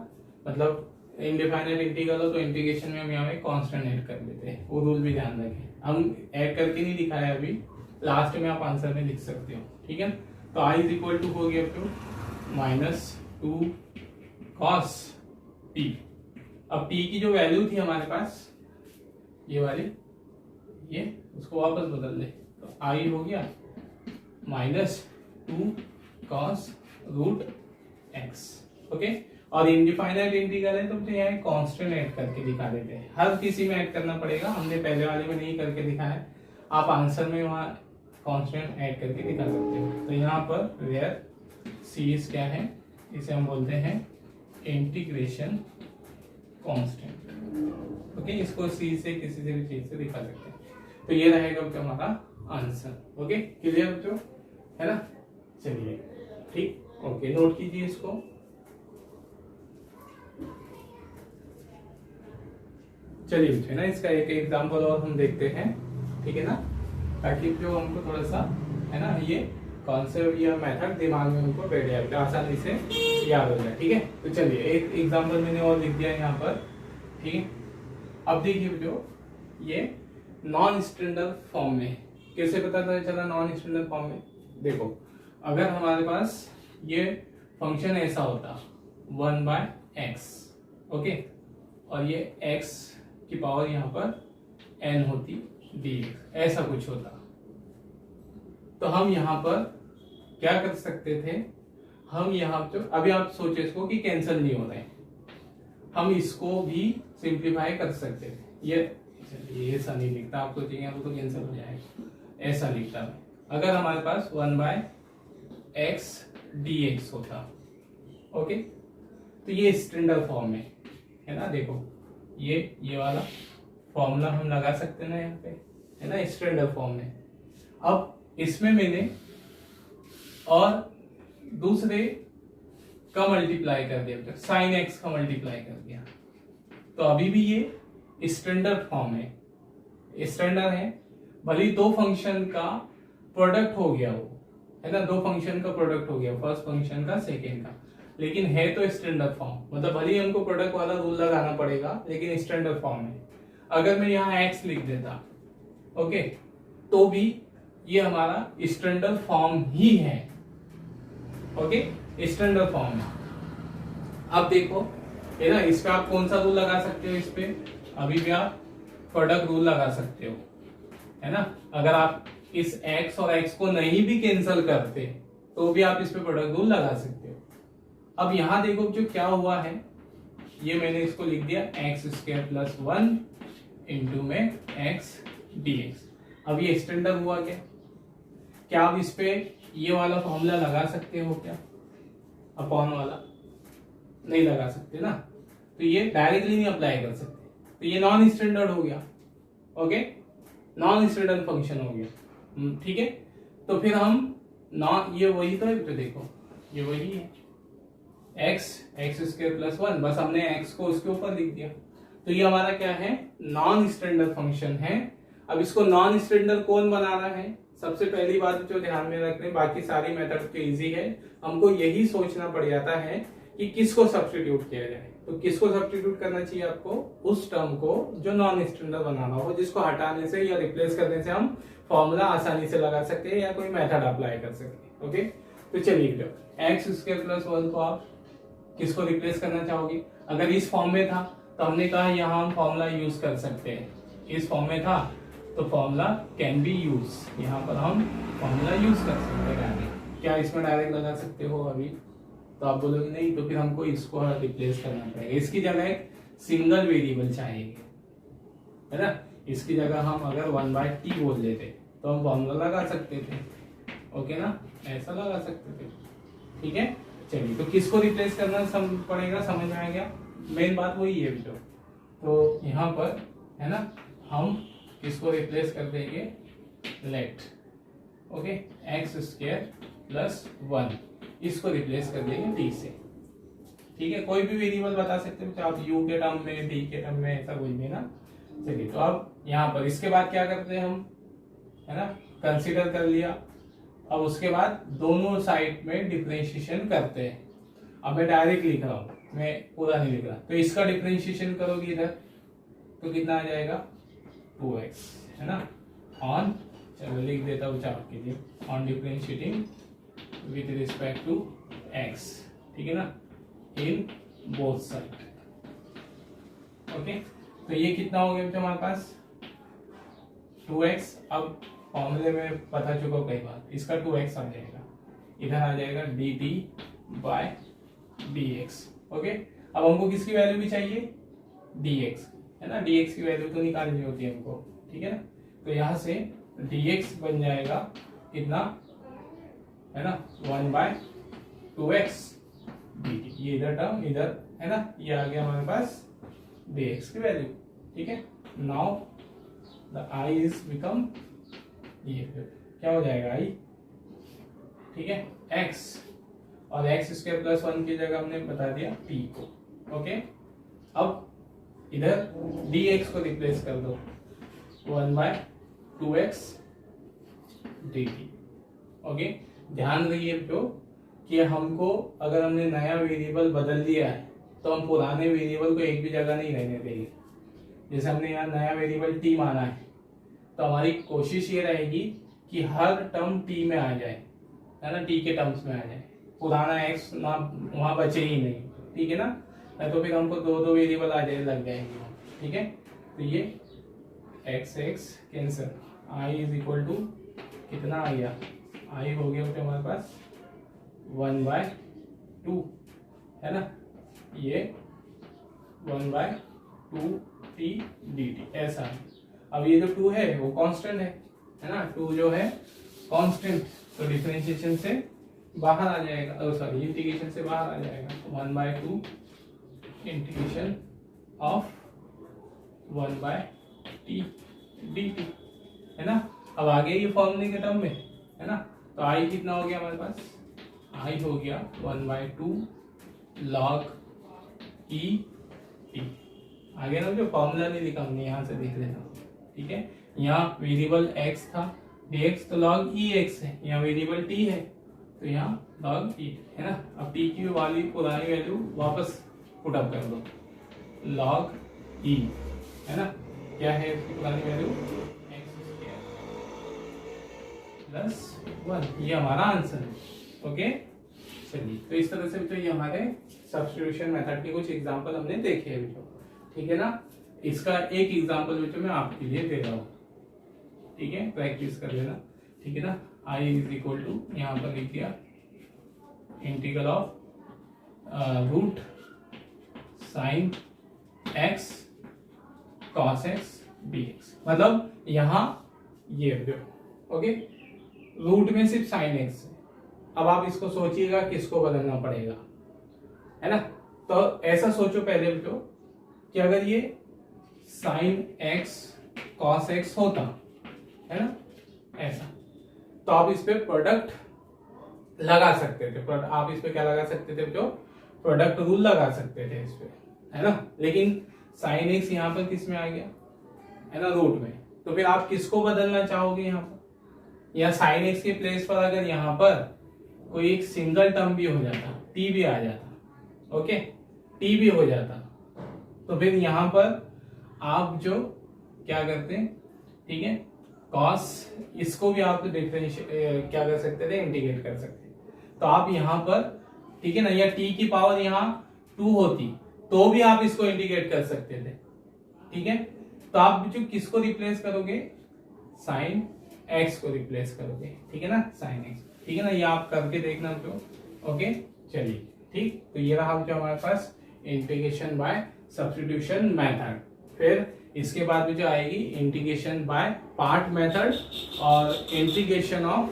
[SPEAKER 1] मतलब इनडिफाइनाइट इंटीग्रल हो तो इंटीग्रेशन में हम यहाँ पे कांस्टेंट ऐड कर देते हैं, वो रूल भी ध्यान रखें। हम ऐड करके नहीं दिखाया अभी, लास्ट में आप आंसर में लिख सकते हो, ठीक है। तो i इज इक्वल टू हो गया तो -2 cos t। अब t की जो वैल्यू थी हमारे पास ये वाली, ये उसको वापस बदल दे, तो i हो गया -2 cos रूट x, ओके। और इनडिफाइनाइट इंटीग्रल है तो मुझे यहाँ कांस्टेंट ऐड करके दिखा देते हैं, हर किसी में ऐड करना पड़ेगा, हमने पहले वाले में नहीं करके दिखाया, आप आंसर में वहाँ कांस्टेंट ऐड करके दिखा सकते हो। तो यहाँ पर वेयर सीरीज क्या है, इसे हम बोलते हैं इंटीग्रेशन कांस्टेंट, ओके। इसको सी से किसी से भी चीज से दिखा सकते हैं, तो ये रहेगा तो हमारा आंसर, ओके, क्लियर बच्चों, है ना। चलिए ठीक, ओके, नोट कीजिए इसको। चलिए बच्चों ना इसका एक एग्जांपल और हम देखते हैं, ठीक है ना, ताकि जो हमको थोड़ा सा है ना ये कॉन्सेप्ट या मेथड दिमाग में उनको बैठ जाए, आसानी से याद हो जाए, ठीक है। तो चलिए एक एग्जांपल मैंने और लिख दिया यहाँ पर, ठीक है। अब देखिए बच्चों ये नॉन स्टैंडर्ड फॉर्म में कैसे पता चला, नॉन स्टैंडर्ड फॉर्म में देखो, अगर हमारे पास ये फंक्शन ऐसा होता 1/x, ओके, और ये x की पावर यहाँ पर n होती dx, ऐसा कुछ होता, तो हम यहाँ पर क्या कर सकते थे, हम यहाँ पर अभी आप सोचे इसको कि कैंसिल नहीं हो रहे हैं, हम इसको भी सिंप्लीफाई कर सकते थे। ये ऐसा नहीं लिखता, आप सोचेंगे वो तो कैंसिल हो जाएगा, ऐसा लिखता है। अगर हमारे पास 1/x dx होता, ओके, तो ये स्टैंडर्ड फॉर्म में है ना, देखो ये वाला फॉर्मूला हम लगा सकते हैं ना यहाँ पे, है ना, स्टैंडर्ड फॉर्म में। अब इसमें मैंने और दूसरे का मल्टीप्लाई कर दिया, साइन एक्स का मल्टीप्लाई कर दिया, तो अभी भी ये स्टैंडर्ड फॉर्म है, स्टैंडर्ड है। भले दो फंक्शन का प्रोडक्ट हो गया वो, है ना, दो फंक्शन का प्रोडक्ट हो गया, फर्स्ट फंक्शन का सेकेंड का, लेकिन है तो स्टैंडर्ड फॉर्म, मतलब भले ही हमको प्रोडक्ट वाला रूल लगाना पड़ेगा, लेकिन स्टैंडर्ड फॉर्म है। अगर मैं यहाँ x लिख देता, ओके, तो भी ये हमारा स्टैंडर्ड फॉर्म ही है, ओके, स्टैंडर्ड फॉर्म है। अब देखो, है ना, इस पे आप कौन सा रूल लगा सकते हो, इस पे अभी भी आप प्रोडक्ट रूल लगा सकते हो, है ना। अगर आप इस x और x को नहीं भी कैंसिल करते तो भी आप इस पे प्रोडक्ट रूल लगा सकते हो। अब यहां देखो जो क्या हुआ है, ये मैंने इसको लिख दिया एक्स स्क्वायर प्लस 1 इंटू में x dx। अब ये स्टैंडर्ड हुआ क्या आप इस पे ये वाला फॉर्मूला लगा सकते हो क्या, अपॉन वाला? नहीं लगा सकते ना, तो ये डायरेक्टली नहीं अप्लाई कर सकते, तो ये नॉन स्टैंडर्ड हो गया, ओके, नॉन स्टैंडर्ड फंक्शन हो गया, ठीक है। तो फिर हम नॉन, ये वही तो है, तो देखो ये वही है एक्स स्क्वायर प्लस 1, बस हमने x को उसके ऊपर लिख दिया, तो ये हमारा क्या है, नॉन स्टैंडर्ड फंक्शन है। अब इसको नॉन स्टैंडर्ड कौन बना रहा है, सबसे पहली बात जो ध्यान में रखने, बाकी सारी मेथड तो इजी है, हमको यही सोचना पड़ जाता है कि किसको सब्स्टिट्यूट किया जाए। तो किसको सब्स्टिट्यूट करना चाहिए आपको, उस टर्म को जो नॉन स्टैंडर्ड बनाना हो, जिसको हटाने से या रिप्लेस करने से हम फॉर्मूला आसानी से लगा सकते हैं या कोई मेथड अप्लाई कर सकते हैं, ओके। तो चलिए, एक्स स्क्वायर प्लस 1 को आप किसको रिप्लेस करना चाहोगे? अगर इस फॉर्म में था तो हमने कहा यहाँ हम फॉर्मूला यूज कर सकते हैं, इस फॉर्म में था तो फॉर्मूला कैन बी यूज, यहाँ पर हम फॉर्मूला यूज कर सकते हैं। क्या इसमें डायरेक्ट लगा सकते हो अभी? तो आप बोलोगे नहीं, तो फिर हमको इसको रिप्लेस करना पड़ेगा, इसकी जगह एक सिंगल वेरिएबल चाहिए, है ना। इसकी जगह हम अगर 1/t बोल लेते तो हम फॉर्मूला लगा सकते थे, ओके ना, ऐसा लगा सकते थे, ठीक है। चलिए, तो किसको रिप्लेस करना पड़ेगा, समझ में आ गया, मेन बात वही है बेटो। तो यहाँ पर है ना, हम किसको रिप्लेस कर देंगे, let, okay, x square plus 1, इसको रिप्लेस कर देंगे t से, ठीक है। कोई भी वेरिएबल बता सकते हो, चाहे आप u के टर्म में, t के टर्म में, ऐसा कुछ भी ना। चलिए, तो अब यहाँ पर इसके बाद क्या करते हैं हम, है ना, कंसीडर कर लिया। अब उसके बाद दोनों साइड में डिफरेंशिएशन करते हैं। अब मैं डायरेक्ट लिख रहा हूँ, मैं पूरा नहीं लिख रहा, तो इसका डिफरेंशिएशन करोगे इधर तो कितना आ जाएगा, 2x, है ना, ऑन, चलो लिख देता हूँ चाप के लिए, on differentiating with respect to x, ठीक है ना, इन बोथ साइड, ओके। तो ये कितना हो गया हमारे पास, 2x। अब फॉर्मूले में पता चुका कई बार, इसका 2x आ जाएगा, इधर आ जाएगा dt बाय dx, ओके। अब हमको किसकी वैल्यू भी चाहिए, dx, है ना, dx की वैल्यू तो निकालनी होती है हमको, ठीक है ना। तो यहाँ से dx बन जाएगा कितना, है ना, 1/2x dt, ये इधर टर्म इधर, है ना, ये आ गया हमारे पास dx की वैल्यू, ठीक है। Now the i is become, ये फिर क्या हो जाएगा i, ठीक है, x, और x स्क्वायर प्लस 1 की जगह हमने बता दिया t को, ओके। अब इधर dx को रिप्लेस कर दो, 1/2x dt, ओके। ध्यान रखिए जो कि हमको अगर हमने नया वेरिएबल बदल दिया है तो हम पुराने वेरिएबल को एक भी जगह नहीं रहने देंगे। जैसे हमने यहाँ नया वेरिएबल t माना है, तो हमारी कोशिश ये रहेगी कि हर टर्म t में आ जाए, है ना, t के टर्म्स में आ जाए, पुराना x ना वहां बचे ही नहीं, ठीक है ना, तो फिर हमको दो वेरिएबल आ जाए, लग जाएंगे, ठीक है। तो ये x cancel, i is equal to कितना आ गया, i हो गया हमारे पास 1/2, है ना, ये 1/2t dt, ऐसा है। अब ये जो 2 है वो कांस्टेंट है ना, 2 जो है कांस्टेंट, तो डिफरेंशिएशन से बाहर आ जाएगा, सॉरी इंटीग्रेशन से बाहर आ जाएगा, 1/2 इंटीग्रेशन ऑफ 1/t dt, है ना। अब आगे ये फॉर्मूले के टर्म में, है ना, तो i कितना हो गया हमारे पास, i हो गया 1/2 log e t। आगे ना जो फॉर्मूला नहीं लिखा हमने यहाँ से देख लेना, ठीक है। यहाँ वेरिएबल x था dx, तो log e x है। यहाँ वेरिएबल t है तो यहाँ log e है ना। अब t की वाली पुरानी वैल्यू वापस पुट अप कर दो, log e है ना। क्या है इसकी पुरानी वैल्यू, x² + 1, ये हमारा आंसर है। ओके चलिए, तो इस तरह से तो ये हमारे सब्स्टिट्यूशन मेथड के कुछ एग्जांपल हमने देखे हैं बच्चों, ठीक है ना। इसका एक एग्जांपल बच्चों मैं आपके लिए दे रहा हूँ, ठीक है, प्रैक्टिस कर लेना, ठीक है ना। I = यहाँ पर लिख दिया integral of root sine x cos x dx, मतलब यहाँ ये ओके, रूट में सिर्फ साइन x है। अब आप इसको सोचिएगा किसको बदलना पड़ेगा, है ना। तो ऐसा सोचो पहले बेटो कि अगर ये साइन x cos x होता, है ना, ऐसा, तो आप इस पे प्रोडक्ट लगा सकते थे। आप इस पे क्या लगा सकते थे बेटो, प्रोडक्ट रूल लगा सकते थे इस पे, है ना। लेकिन साइन x यहाँ पर किस में आ गया, है ना, रूट में। तो फिर आप किसको बदलना चाहोगे यहाँ पर, या साइन x के प्लेस पर अगर यहाँ पर कोई एक सिंगल टर्म भी हो जाता, t भी आ जाता, ओके, t भी हो जाता, तो फिर यहाँ पर आप जो क्या करते हैं, ठीक है, cos इसको भी आप डिफरेंशिएट क्या कर सकते थे, इंटीग्रेट कर सकते। तो आप यहाँ पर, ठीक है ना, या t की पावर यहाँ 2 होती तो भी आप इसको इंटीग्रेट कर सकते थे, ठीक है। तो आप जो किसको रिप्लेस करोगे, साइन x को रिप्लेस करोगे, ठीक है ना, साइन x, ठीक है ना। ये आप करके देखना जो, ओके चलिए, ठीक। तो ये रहा जो हमारे पास इंटीग्रेशन बाय सब्स्टिट्यूशन मेथड। फिर इसके बाद में जो आएगी इंटीग्रेशन बाय पार्ट मेथड और इंटीग्रेशन ऑफ,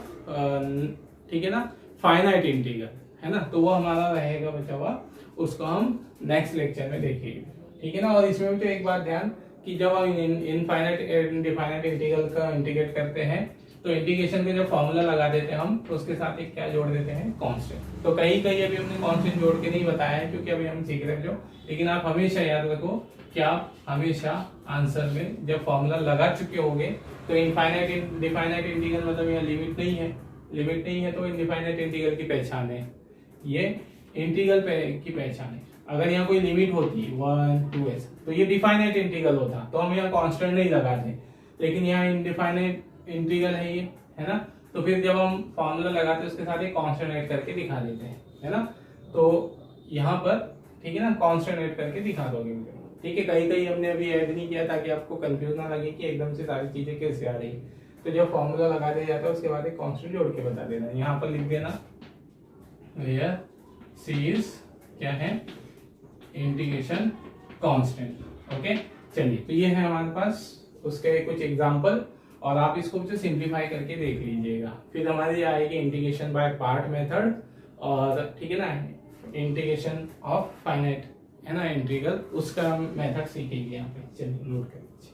[SPEAKER 1] ठीक है ना, फाइनाइट इंटीग्रल, है ना। तो वो हमारा रहेगा बचा हुआ, उसको हम नेक्स्ट लेक्चर में देखेंगे, ठीक है ना। और इसमें भी तो एक बात ध्यान कि जब हम इनफाइनाइट इंडिफाइनाइट इंटीग्रल का इंटीग्रेट करते हैं तो इंटीग्रेशन का जब फॉर्मूला लगा देते हैं हम, तो उसके साथ एक क्या जोड़ देते हैं, कांस्टेंट। तो कहीं कहीं अभी हमने कांस्टेंट जोड़ के नहीं बताया है क्योंकि अभी हम सीख रहे हैं जो, लेकिन आप हमेशा याद रखो कि आप हमेशा आंसर में जब फॉर्मूला लगा चुके होंगे तो इनफाइनाइट इंडिफाइनाइट इंटीग्रल मतलब यहाँ लिमिट नहीं है, लिमिट नहीं है तो इनफाइनाइट इंटीग्रल की पहचान है, ये इंटीग्रल की पहचान है। अगर यहाँ कोई लिमिट होती 1 2 ऐसा तो ये डिफाइनाइट इंटीग्रल होता, तो हम यहाँ कांस्टेंट नहीं लगाते, लेकिन यहाँ इनडिफाइनाइट इंटीग्रल है ये, है ना। तो फिर जब हम फॉर्मूला लगाते हैं उसके साथ एक कांस्टेंट ऐड करके दिखा देते हैं, है ना। तो यहाँ पर, ठीक है ना, कांस्टेंट ऐड करके दिखा दोगे, ठीक है। कहीं कहीं हमने अभी ऐड नहीं किया ताकि आपको कंफ्यूज ना लगे कि एकदम से सारी चीजें कैसे आ रही। तो जब फॉर्मूला लगा दिया जाता है उसके बाद एक कांस्टेंट जोड़ के बता देना। यहाँ पर लिख देना वेयर सी इज क्या है, इंटीग्रेशन कांस्टेंट, ओके चलिए। तो ये है हमारे पास उसके कुछ एग्जांपल, और आप इसको जो सिंप्लीफाई करके देख लीजिएगा। फिर हमारी आएगी इंटीग्रेशन बाय पार्ट मेथड, और ठीक है ना, इंटीग्रेशन ऑफ फाइनाइट, है ना, इंटीग्रल, उसका मेथड सीखेंगे यहाँ पे। चलिए नोट कर लीजिए।